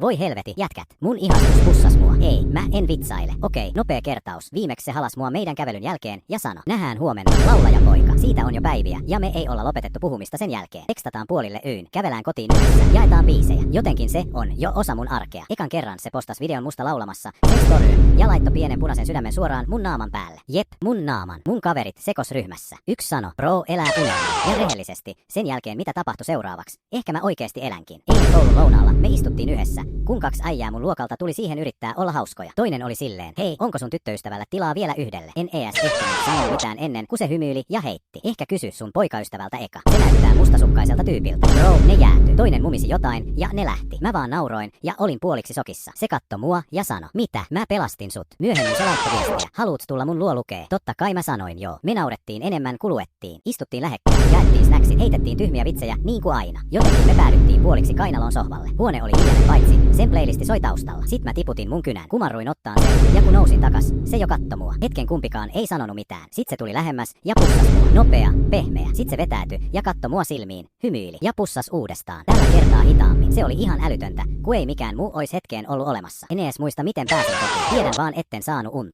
Voi helveti, jätkät. Mun ihastus pussas mua. Ei, mä en vitsaile. Okei, nopea kertaus. Viimeksi se halas mua meidän kävelyn jälkeen ja sano. Nähdään huomenna, laulajapoika. Siitä on jo päiviä ja me ei olla lopetettu puhumista sen jälkeen. Tekstataan puolille yyn, kävelään kotiin yhdessä, jaetaan biisejä. Jotenkin se on jo osa mun arkea. Ekan kerran se postas videon musta laulamassa sen storyyn ja laittoi pienen punaisen sydämen suoraan mun naaman päälle. Jep, mun naaman. Mun kaverit sekos ryhmässä. Yksi sano, bro elää unelmaa. Ja rehellisesti, sen jälkeen mitä tapahtui seuraavaksi? Ehkä mä oikeesti elänkin. Eilen koulun lounaalla me istuttiin yhdessä, kun 2 äijää mun luokalta tuli siihen yrittää olla hauskoja. Toinen oli silleen, hei, onko sun tyttöystävällä tilaa vielä yhdelle? En ees ehtinyt sanoa mitään ennen, kun se hymyili ja heitti. Ehkä kysy sun poikaystävältä eka. Se näyttää mustasukkaiselta tyypiltä. Bro, ne jääty. Toinen mumisi jotain ja ne lähti. Mä vaan nauroin ja olin puoliksi sokissa. Se katto mua ja sano, mitä? Mä pelastin sut. Myöhemmin se laittoi viestiä. Haluuts tulla mun luo lukee? Totta kai mä sanoin joo. Me naurettiin enemmän kuin luettiin. Istuttiin lähekkäin, jaettiin snacksit, heitettiin tyhmiä vitsejä niin kuin aina. Jotenkin me päädyttiin puoliksi kainalon sohvalle. Huone oli hiljainen paitsi, sen playlisti soi taustalla. Sit mä tiputin mun kynän, kumarruin ottaan sen, ja kun nousin takas, se jo katto mua. Hetken kumpikaan ei sanonut mitään. Sit se tuli lähemmäs ja pussas mua. Nopea, pehmeä. Sit se vetäytyi ja katto mua silmiin, hymyili ja pussas uudestaan. Tällä kertaa hitaammin. Se oli ihan älytöntä, kun ei mikään muu ois hetkeen ollut olemassa. En ees muista miten pääsin kotiin. Tiedän vaan etten saanut unta.